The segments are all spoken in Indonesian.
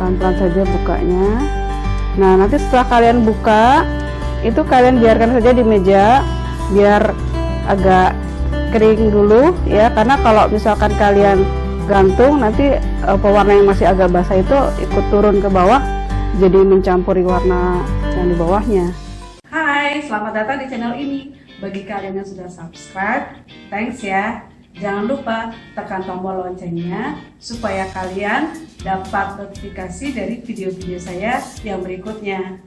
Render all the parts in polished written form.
Pelan-pelan saja bukanya. Nah, nanti setelah kalian buka, itu kalian biarkan saja di meja biar agak kering dulu ya, karena kalau misalkan kalian gantung nanti pewarna yang masih agak basah itu ikut turun ke bawah, jadi mencampuri warna yang di bawahnya. Hai, selamat datang di channel ini. Bagi kalian yang sudah subscribe, thanks ya. Jangan lupa tekan tombol loncengnya supaya kalian dapat notifikasi dari video-video saya yang berikutnya.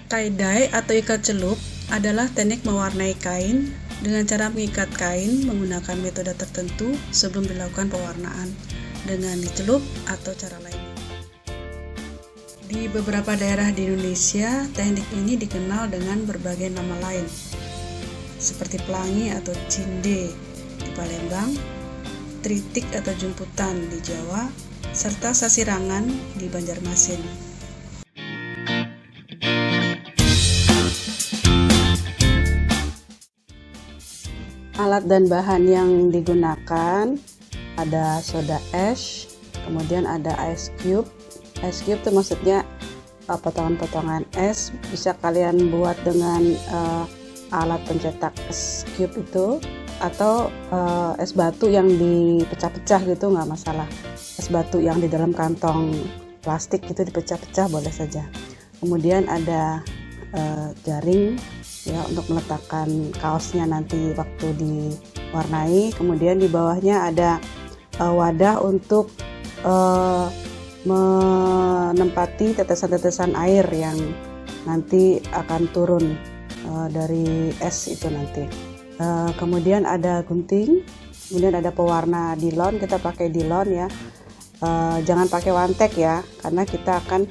Tie-dye atau ikat celup adalah teknik mewarnai kain dengan cara mengikat kain menggunakan metode tertentu sebelum dilakukan pewarnaan dengan dicelup atau cara lainnya. Di beberapa daerah di Indonesia, teknik ini dikenal dengan berbagai nama lain, seperti pelangi atau cinde di Palembang, tritik atau jemputan di Jawa, serta sasirangan di Banjarmasin. Alat dan bahan yang digunakan ada soda ash, kemudian ada ice cube. Ice cube itu maksudnya potongan-potongan es, bisa kalian buat dengan alat pencetak es cube itu, atau es batu yang dipecah-pecah gitu, nggak masalah. Es batu yang di dalam kantong plastik itu dipecah-pecah boleh saja. Kemudian ada jaring ya untuk meletakkan kaosnya nanti waktu diwarnai. Kemudian di bawahnya ada wadah untuk menempati tetesan-tetesan air yang nanti akan turun dari es itu nanti. Kemudian ada gunting, kemudian ada pewarna Dillon, kita pakai Dillon ya. Jangan pakai Wantek ya, karena kita akan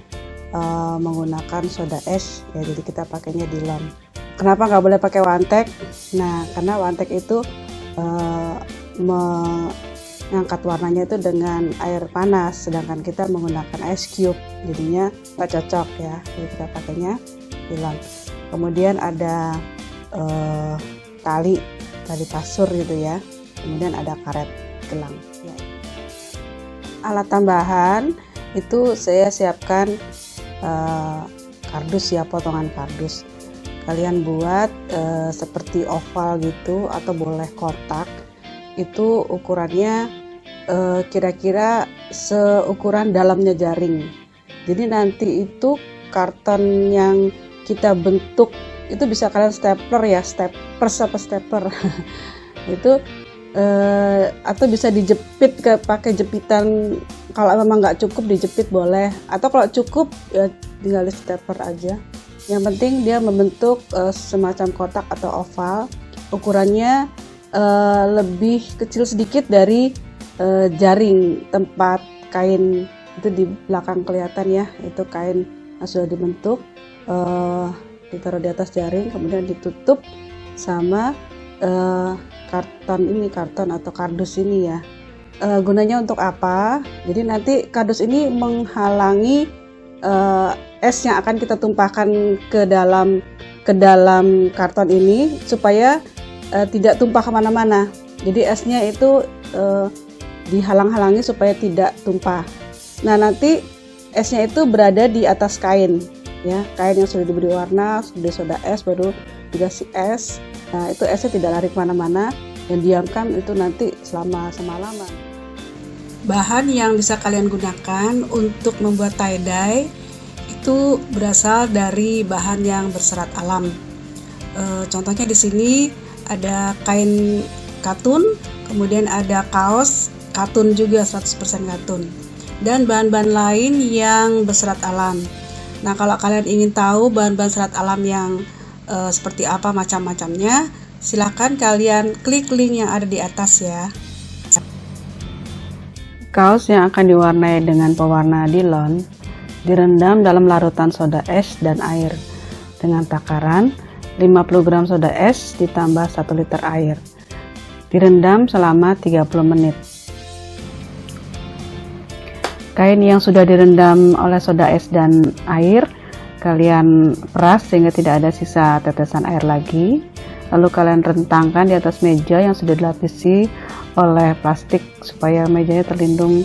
menggunakan soda ash ya, jadi kita pakainya Dillon. Kenapa nggak boleh pakai Wantek? Nah, karena Wantek itu mengangkat warnanya itu dengan air panas, sedangkan kita menggunakan ice cube, jadinya nggak cocok ya, jadi kita pakainya Dillon. Kemudian ada tali kasur gitu ya, kemudian ada karet gelang ya. Alat tambahan itu saya siapkan kardus ya, potongan kardus. Kalian buat seperti oval gitu atau boleh kotak. Itu ukurannya kira-kira seukuran dalamnya jaring. Jadi nanti itu karton yang kita bentuk itu bisa kalian stapler ya, stapler itu atau bisa dijepit pakai jepitan. Kalau memang nggak cukup dijepit boleh, atau kalau cukup ya tinggal di stapler aja. Yang penting dia membentuk semacam kotak atau oval. Ukurannya lebih kecil sedikit dari jaring tempat kain itu di belakang kelihatan ya, itu kain yang sudah dibentuk, ditaruh di atas jaring, kemudian ditutup sama karton atau kardus ini ya. Gunanya untuk apa? Jadi nanti kardus ini menghalangi es yang akan kita tumpahkan ke dalam karton ini supaya tidak tumpah kemana-mana. Jadi esnya itu dihalang-halangi supaya tidak tumpah. Nah, nanti esnya itu berada di atas kain ya, kain yang sudah diberi warna, sudah soda es, baru dikasih es. Nah, itu esnya tidak lari kemana-mana dan diamkan itu nanti selama semalaman. Bahan yang bisa kalian gunakan untuk membuat tie-dye itu berasal dari bahan yang berserat alam. Contohnya di sini ada kain katun, kemudian ada kaos katun juga 100% katun, dan bahan-bahan lain yang berserat alam. Nah, kalau kalian ingin tahu bahan-bahan serat alam yang seperti apa macam-macamnya, silahkan kalian klik link yang ada di atas ya. Kaos yang akan diwarnai dengan pewarna Dillon direndam dalam larutan soda es dan air dengan takaran 50 gram soda es ditambah 1 liter air. Direndam selama 30 menit. Kain yang sudah direndam oleh soda es dan air kalian peras sehingga tidak ada sisa tetesan air lagi. lalu kalian rentangkan di atas meja yang sudah dilapisi oleh plastik supaya mejanya terlindung,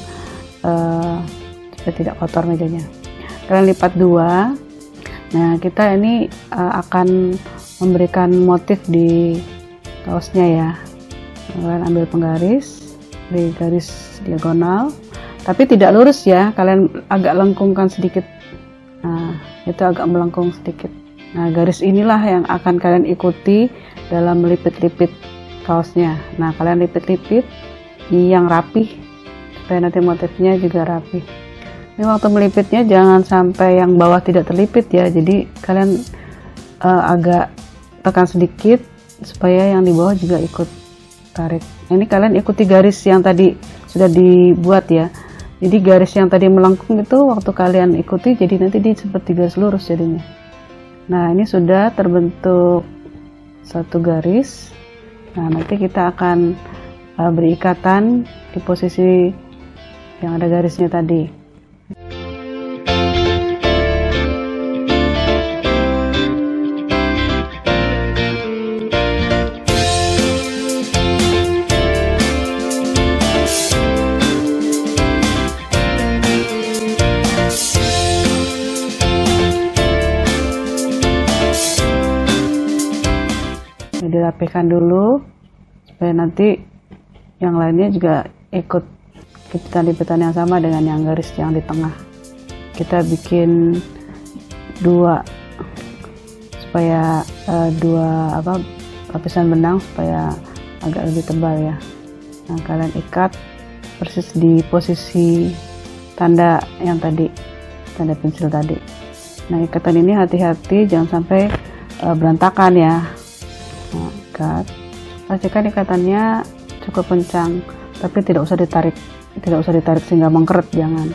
supaya tidak kotor mejanya. Kalian lipat dua. Nah, kita ini akan memberikan motif di kaosnya ya. Kalian ambil penggaris di garis diagonal, tapi tidak lurus ya, kalian agak lengkungkan sedikit. Nah, itu agak melengkung sedikit. Nah, garis inilah yang akan kalian ikuti dalam melipit-lipit kaosnya. Nah, kalian lipit-lipit yang rapih supaya nanti motifnya juga rapih. Ini waktu melipitnya jangan sampai yang bawah tidak terlipit ya, jadi kalian agak tekan sedikit supaya yang di bawah juga ikut tarik. Ini kalian ikuti garis yang tadi sudah dibuat ya, jadi garis yang tadi melengkung itu waktu kalian ikuti jadi nanti dia seperti garis lurus jadinya. Nah, ini sudah terbentuk satu garis. Nah, nanti kita akan beri ikatan di posisi yang ada garisnya tadi. Dirapihkan dulu supaya nanti yang lainnya juga ikut lipitan yang sama dengan yang garis yang di tengah. Kita bikin dua supaya dua lapisan benang supaya agak lebih tebal ya. Nah, kalian ikat persis di posisi tanda yang tadi, tanda pensil tadi. Nah, ikatan ini hati-hati jangan sampai berantakan ya. Nah, ikat, pastikan ikatannya cukup kencang, tapi tidak usah ditarik sehingga mengkeret, jangan.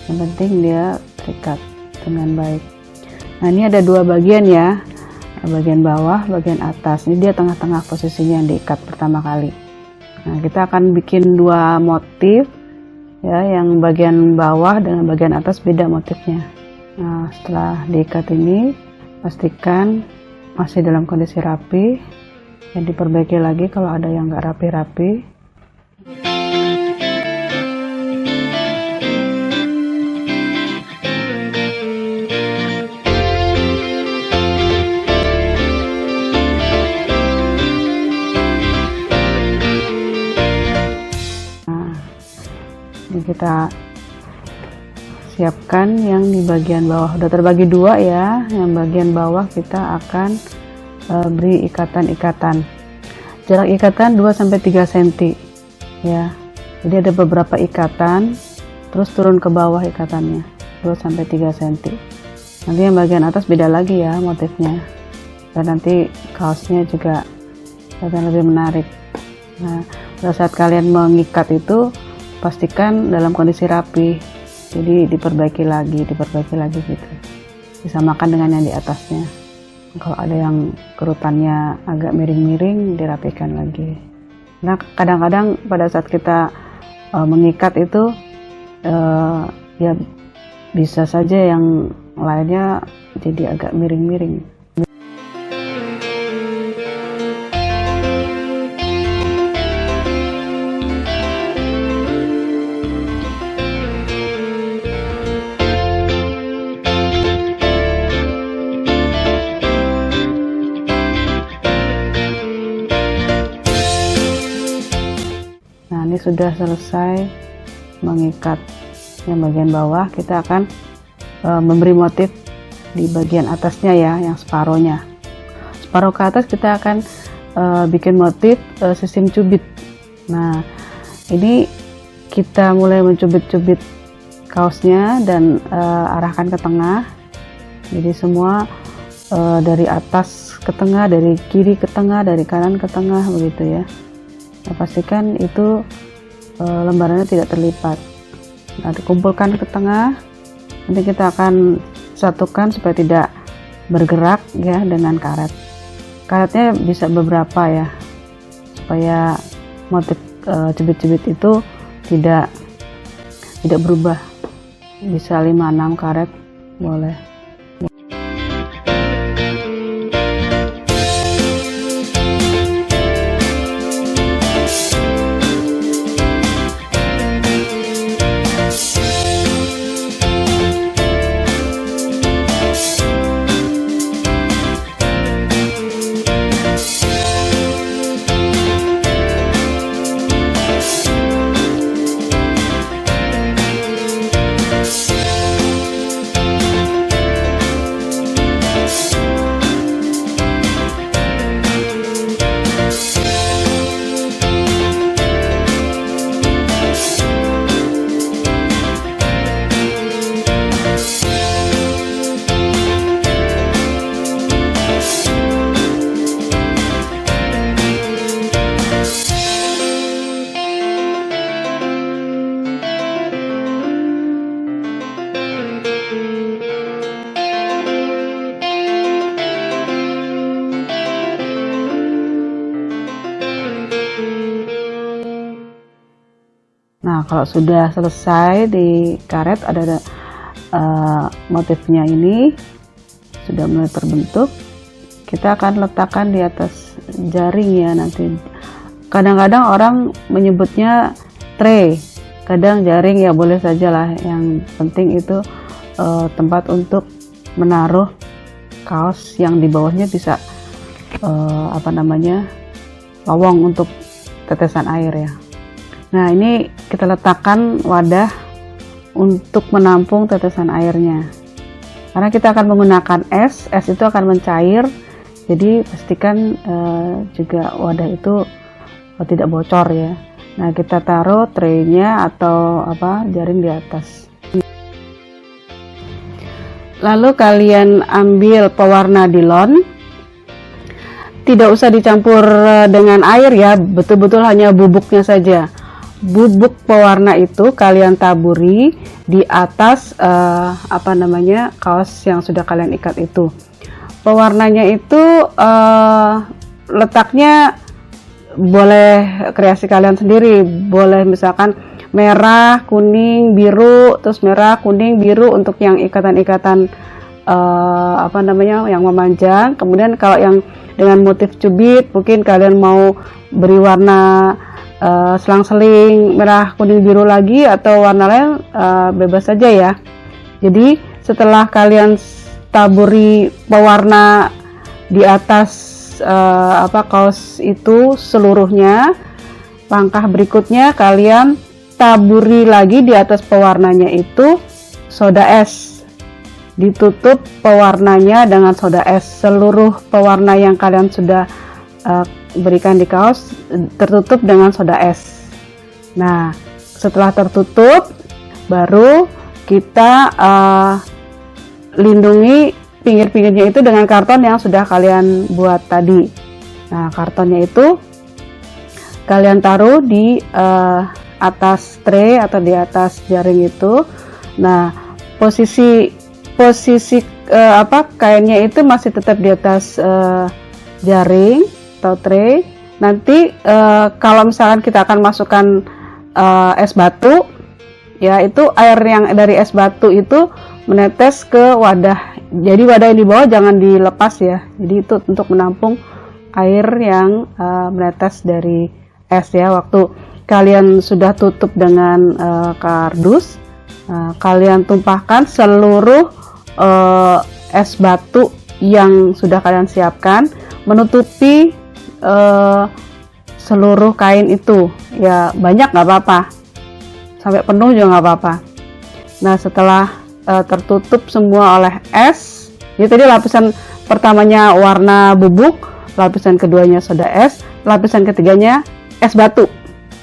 Yang penting dia terikat dengan baik. Nah, ini ada dua bagian ya, bagian bawah, bagian atas. Ini dia tengah-tengah posisinya yang diikat pertama kali. Nah, kita akan bikin dua motif ya, yang bagian bawah dengan bagian atas beda motifnya. Nah, setelah diikat ini pastikan masih dalam kondisi rapi, dan diperbaiki lagi kalau ada yang nggak rapi-rapi. Nah, ini kita siapkan yang di bagian bawah, udah terbagi dua ya. Yang bagian bawah kita akan beri ikatan-ikatan, jarak ikatan 2-3 cm ya, jadi ada beberapa ikatan, terus turun ke bawah ikatannya 2-3 cm. Nanti yang bagian atas beda lagi ya motifnya, dan nanti kaosnya juga akan lebih menarik. Nah, pada saat kalian mengikat itu pastikan dalam kondisi rapi, jadi diperbaiki lagi gitu, disamakan dengan yang di atasnya. Kalau ada yang kerutannya agak miring-miring, dirapikan lagi. Nah, kadang-kadang pada saat kita mengikat itu ya bisa saja yang lainnya jadi agak miring-miring. Nah, ini sudah selesai mengikat yang bagian bawah. Kita akan memberi motif di bagian atasnya ya, yang separohnya. Separuh ke atas kita akan bikin motif sistem cubit. Nah, ini kita mulai mencubit-cubit kaosnya dan arahkan ke tengah. Jadi semua dari atas ke tengah, dari kiri ke tengah, dari kanan ke tengah, begitu ya. Nah, pastikan itu lembarannya tidak terlipat. Nah, dikumpulkan ke tengah. Nanti kita akan satukan supaya tidak bergerak ya dengan karet. Karetnya bisa beberapa ya, supaya motif cubit-cubit itu tidak berubah. Bisa 5-6 karet boleh. Nah, kalau sudah selesai di karet, ada motifnya ini sudah mulai terbentuk, kita akan letakkan di atas jaring ya. Nanti kadang-kadang orang menyebutnya tray, kadang jaring, ya boleh saja lah. Yang penting itu tempat untuk menaruh kaos yang di bawahnya bisa lowong untuk tetesan air ya. Nah, ini kita letakkan wadah untuk menampung tetesan airnya. Karena kita akan menggunakan es itu akan mencair, jadi pastikan juga wadah itu tidak bocor ya. Nah, kita taruh traynya atau jaring di atas. Lalu kalian ambil pewarna Dillon. Tidak usah dicampur dengan air ya, betul-betul hanya bubuknya saja. Bubuk pewarna itu kalian taburi di atas kaos yang sudah kalian ikat itu. Pewarnanya itu letaknya boleh kreasi kalian sendiri, boleh misalkan merah, kuning, biru, terus merah, kuning, biru untuk yang ikatan-ikatan yang memanjang. Kemudian kalau yang dengan motif cubit, mungkin kalian mau beri warna selang-seling merah, kuning, biru lagi, atau warna lain, bebas saja ya. Jadi setelah kalian taburi pewarna di atas kaos itu seluruhnya, langkah berikutnya kalian taburi lagi di atas pewarnanya itu soda es. Ditutup pewarnanya dengan soda es. Seluruh pewarna yang kalian sudah berikan di kaos tertutup dengan soda es. Nah, setelah tertutup, baru kita lindungi pinggir-pinggirnya itu dengan karton yang sudah kalian buat tadi. Nah, kartonnya itu kalian taruh di atas tray atau di atas jaring itu. Nah, posisi kainnya itu masih tetap di atas jaring atau tray. Nanti kalau misalkan kita akan masukkan es batu, ya itu air yang dari es batu itu menetes ke wadah. Jadi wadah yang di bawah jangan dilepas ya. Jadi itu untuk menampung air yang menetes dari es ya. Waktu kalian sudah tutup dengan kardus, kalian tumpahkan seluruh es batu yang sudah kalian siapkan menutupi seluruh kain itu ya. Banyak nggak apa-apa, sampai penuh juga nggak apa-apa. Nah, setelah tertutup semua oleh es, jadi tadi lapisan pertamanya warna bubuk, lapisan keduanya soda es, lapisan ketiganya es batu.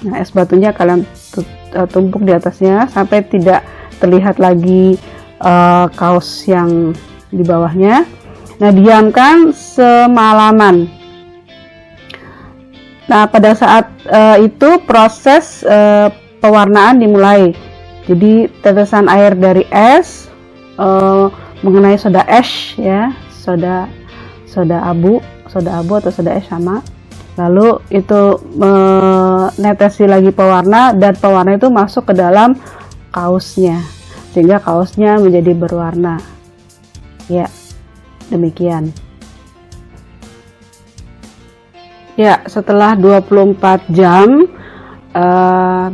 Nah, es batunya kalian tumpuk di atasnya sampai tidak terlihat lagi kaos yang di bawahnya. Nah, diamkan semalaman. Nah, pada saat itu proses pewarnaan dimulai. Jadi tetesan air dari es mengenai soda ash ya, soda abu atau soda ash sama. Lalu itu menetesi lagi pewarna, dan pewarna itu masuk ke dalam kaosnya sehingga kaosnya menjadi berwarna. Ya, demikian. Ya, setelah 24 jam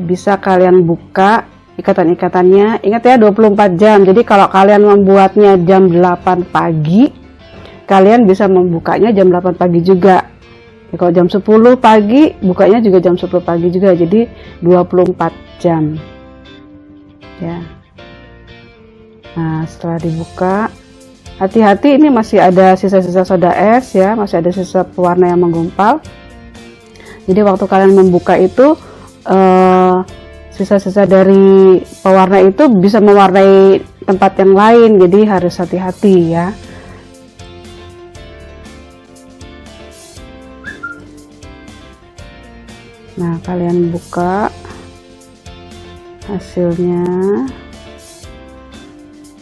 bisa kalian buka ikatan-ikatannya. Ingat ya, 24 jam. Jadi kalau kalian membuatnya jam 8 pagi, kalian bisa membukanya jam 8 pagi juga. Ya, kalau jam 10 pagi, bukanya juga jam 10 pagi juga. Jadi 24 jam. Ya. Nah, setelah dibuka, hati-hati ini masih ada sisa-sisa soda es ya, masih ada sisa pewarna yang menggumpal. Jadi waktu kalian membuka itu sisa-sisa dari pewarna itu bisa mewarnai tempat yang lain, jadi harus hati-hati ya. Nah, kalian buka hasilnya,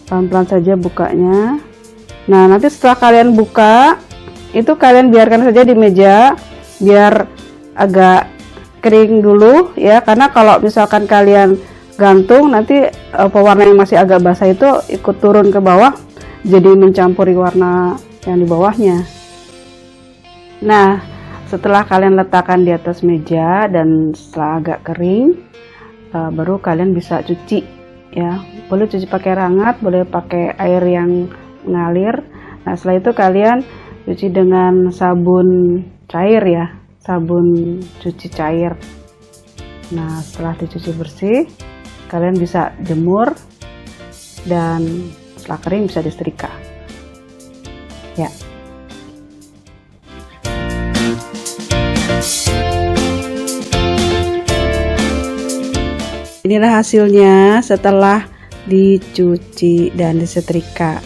pelan-pelan saja bukanya. Nah, nanti setelah kalian buka itu kalian biarkan saja di meja biar agak kering dulu ya, karena kalau misalkan kalian gantung nanti pewarna yang masih agak basah itu ikut turun ke bawah, jadi mencampuri warna yang di bawahnya. Nah, setelah kalian letakkan di atas meja dan setelah agak kering, baru kalian bisa cuci ya. Boleh cuci pakai air hangat, boleh pakai air yang mengalir. Nah, setelah itu kalian cuci dengan sabun cair ya, sabun cuci cair. Nah, setelah dicuci bersih, kalian bisa jemur dan setelah kering bisa disetrika ya. Inilah hasilnya setelah dicuci dan disetrika.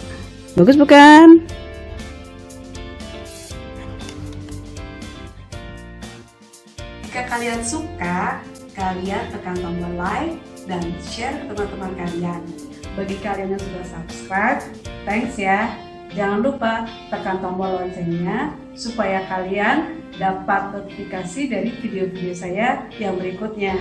Bagus bukan? Jika kalian suka, kalian tekan tombol like dan share ke teman-teman kalian. Bagi kalian yang sudah subscribe, thanks ya. Jangan lupa tekan tombol loncengnya supaya kalian dapat notifikasi dari video-video saya yang berikutnya.